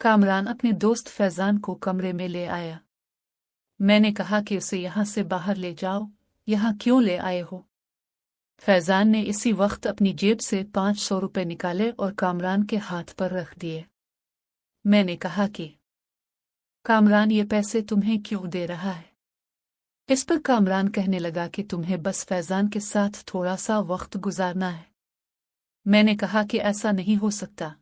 कामरान अपने दोस्त फैजान को कमरे में ले आया। मैंने कहा कि उसे यहाँ से बाहर ले जाओ, यहाँ क्यों ले आए हो? फैजान ने इसी वक्त अपनी जेब से 500 रुपये निकाले और कामरान के हाथ पर रख दिए। मैंने कहा कि कामरान ये पैसे तुम्हें क्यों दे रहा है? इस पर कामरान कहने लगा कि तुम्हें बस फैजान के साथ थोड़ा सा वक्त गुजारना है। मैंने कहा कि ऐसा नहीं हो सकता,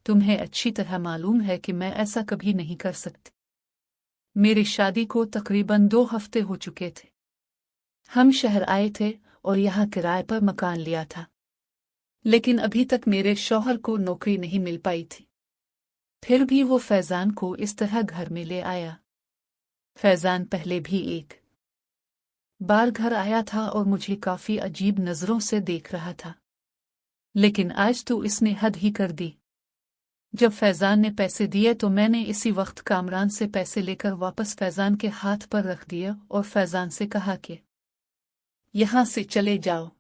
तुम्हें अच्छी तरह मालूम है कि मैं ऐसा कभी नहीं कर सकती। मेरी शादी को तकरीबन 2 हफ्ते हो चुके थे। हम शहर आए थे और यहाँ किराए पर मकान लिया था, लेकिन अभी तक मेरे शौहर को नौकरी नहीं मिल पाई थी। फिर भी वो फैजान को इस तरह घर में ले आया। फैजान पहले भी एक बार घर आया था और मुझे काफी अजीब नजरों से देख रहा था, लेकिन आज तो इसने हद ही कर दी। जब फैजान ने पैसे दिए तो मैंने इसी वक्त कामरान से पैसे लेकर वापस फैजान के हाथ पर रख दिए और फैजान से कहा कि यहाँ से चले जाओ।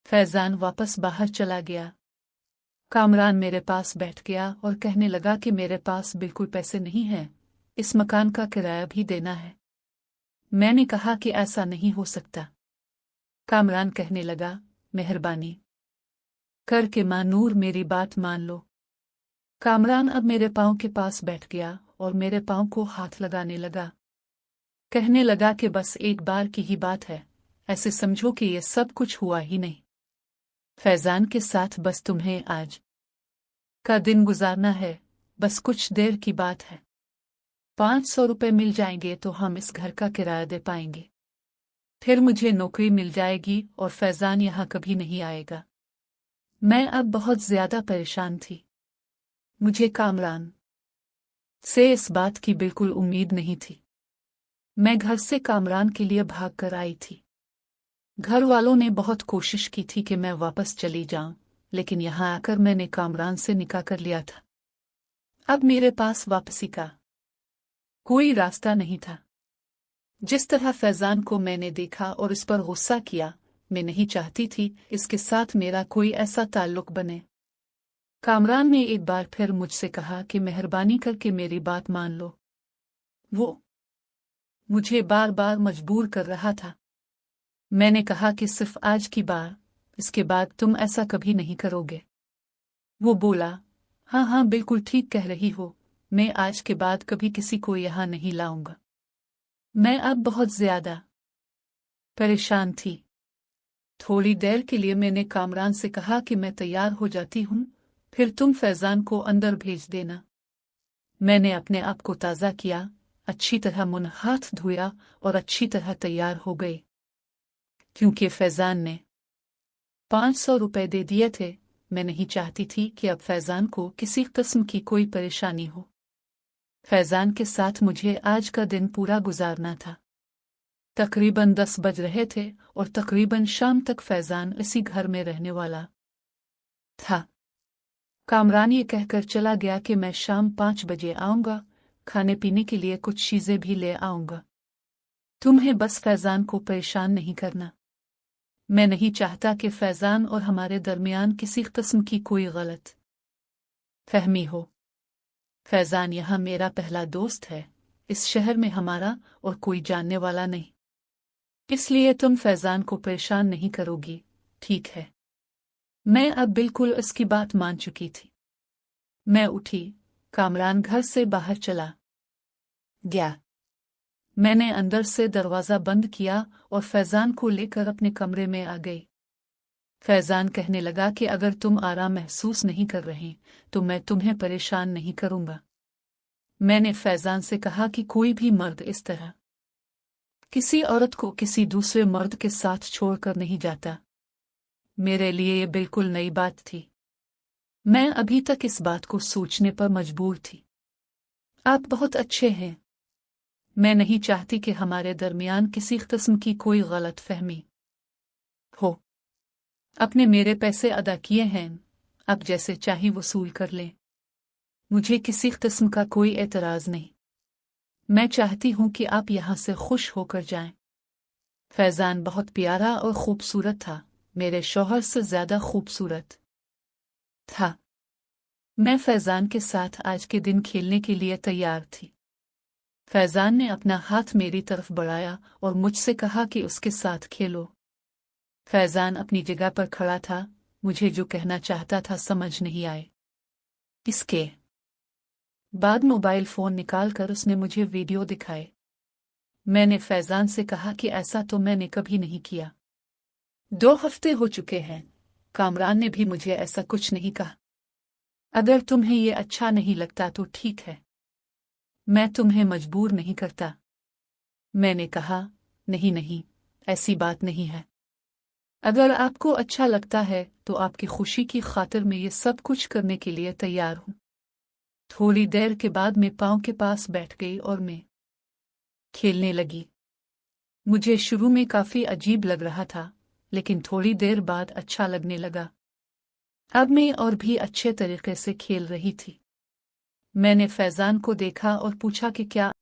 फैजान वापस बाहर चला गया। कामरान मेरे पास बैठ गया और कहने लगा कि मेरे पास बिल्कुल पैसे नहीं हैं, इस मकान का किराया भी देना है। मैंने कहा कि ऐसा नहीं हो सकता। कामरान कहने लगा, मेहरबानी करके माँ नूर मेरी बात मान लो। कामरान अब मेरे पाँव के पास बैठ गया और मेरे पाँव को हाथ लगाने लगा। कहने लगा कि बस एक बार की ही बात है, ऐसे समझो कि ये सब कुछ हुआ ही नहीं। फैजान के साथ बस तुम्हें आज का दिन गुजारना है, बस कुछ देर की बात है। 500 रुपये मिल जाएंगे तो हम इस घर का किराया दे पाएंगे। फिर मुझे नौकरी मिल जाएगी और फैजान यहाँ कभी नहीं आएगा। मैं अब बहुत ज्यादा परेशान थी। मुझे कामरान से इस बात की बिल्कुल उम्मीद नहीं थी। मैं घर से कामरान के लिए भाग कर आई थी। घर वालों ने बहुत कोशिश की थी कि मैं वापस चली जाऊं, लेकिन यहाँ आकर मैंने कामरान से निकाह कर लिया था। अब मेरे पास वापसी का कोई रास्ता नहीं था। जिस तरह फैजान को मैंने देखा और इस पर गुस्सा किया, मैं नहीं चाहती थी इसके साथ मेरा कोई ऐसा ताल्लुक बने। कामरान ने एक बार फिर मुझसे कहा कि मेहरबानी करके मेरी बात मान लो। वो मुझे बार बार मजबूर कर रहा था। मैंने कहा कि सिर्फ आज की बार, इसके बाद तुम ऐसा कभी नहीं करोगे। वो बोला, हाँ हाँ बिल्कुल ठीक कह रही हो, मैं आज के बाद कभी किसी को यहाँ नहीं लाऊंगा। मैं अब बहुत ज्यादा परेशान थी। थोड़ी देर के लिए मैंने कामरान से कहा कि मैं तैयार हो जाती हूँ, फिर तुम फैजान को अंदर भेज देना। मैंने अपने आप को ताज़ा किया, अच्छी तरह मुंह हाथ धोया और अच्छी तरह तैयार हो गई। क्योंकि फैजान ने 500 रुपये दे दिए थे, मैं नहीं चाहती थी कि अब फैजान को किसी किस्म की कोई परेशानी हो। फैजान के साथ मुझे आज का दिन पूरा गुजारना था। तकरीबन 10 बज रहे थे और तकरीबन शाम तक फैजान इसी घर में रहने वाला था। कामरान ये कहकर चला गया कि मैं शाम 5 बजे आऊंगा, खाने पीने के लिए कुछ चीजें भी ले आऊंगा। तुम्हें बस फैजान को परेशान नहीं करना। मैं नहीं चाहता कि फैजान और हमारे दरमियान किसी किस्म की कोई गलत फहमी हो। फैजान यहाँ मेरा पहला दोस्त है, इस शहर में हमारा और कोई जानने वाला नहीं, इसलिए तुम फैजान को परेशान नहीं करोगी, ठीक है? मैं अब बिल्कुल इसकी बात मान चुकी थी। मैं उठी, कामरान घर से बाहर चला गया। मैंने अंदर से दरवाज़ा बंद किया और फैजान को लेकर अपने कमरे में आ गई। फैजान कहने लगा कि अगर तुम आराम महसूस नहीं कर रहे तो मैं तुम्हें परेशान नहीं करूंगा। मैंने फैजान से कहा कि कोई भी मर्द इस तरह किसी औरत को किसी दूसरे मर्द के साथ छोड़कर नहीं जाता। मेरे लिए ये बिल्कुल नई बात थी। मैं अभी तक इस बात को सोचने पर मजबूर थी। आप बहुत अच्छे हैं। मैं नहीं चाहती कि हमारे दरमियान किसी किस्म की कोई गलत फहमी हो। आपने मेरे पैसे अदा किए हैं, अब जैसे चाहे वसूल कर लें। मुझे किसी किस्म का कोई एतराज नहीं। मैं चाहती हूं कि आप यहां से खुश होकर जाएं। फैजान बहुत प्यारा और खूबसूरत था, मेरे शौहर से ज्यादा खूबसूरत था। मैं फैजान के साथ आज के दिन खेलने के लिए तैयार थी। फैजान ने अपना हाथ मेरी तरफ बढ़ाया और मुझसे कहा कि उसके साथ खेलो। फैजान अपनी जगह पर खड़ा था, मुझे जो कहना चाहता था समझ नहीं आए। इसके बाद मोबाइल फोन निकालकर उसने मुझे वीडियो दिखाए। मैंने फैजान से कहा कि ऐसा तो मैंने कभी नहीं किया। 2 हफ्ते हो चुके हैं, कामरान ने भी मुझे ऐसा कुछ नहीं कहा। अगर तुम्हें ये अच्छा नहीं लगता तो ठीक है, मैं तुम्हें मजबूर नहीं करता। मैंने कहा, नहीं नहीं, ऐसी बात नहीं है। अगर आपको अच्छा लगता है तो आपकी खुशी की खातिर मैं ये सब कुछ करने के लिए तैयार हूं। थोड़ी देर के बाद मैं पाँव के पास बैठ गई और मैं खेलने लगी। मुझे शुरू में काफी अजीब लग रहा था, लेकिन थोड़ी देर बाद अच्छा लगने लगा। अब मैं और भी अच्छे तरीके से खेल रही थी। मैंने फैजान को देखा और पूछा कि क्या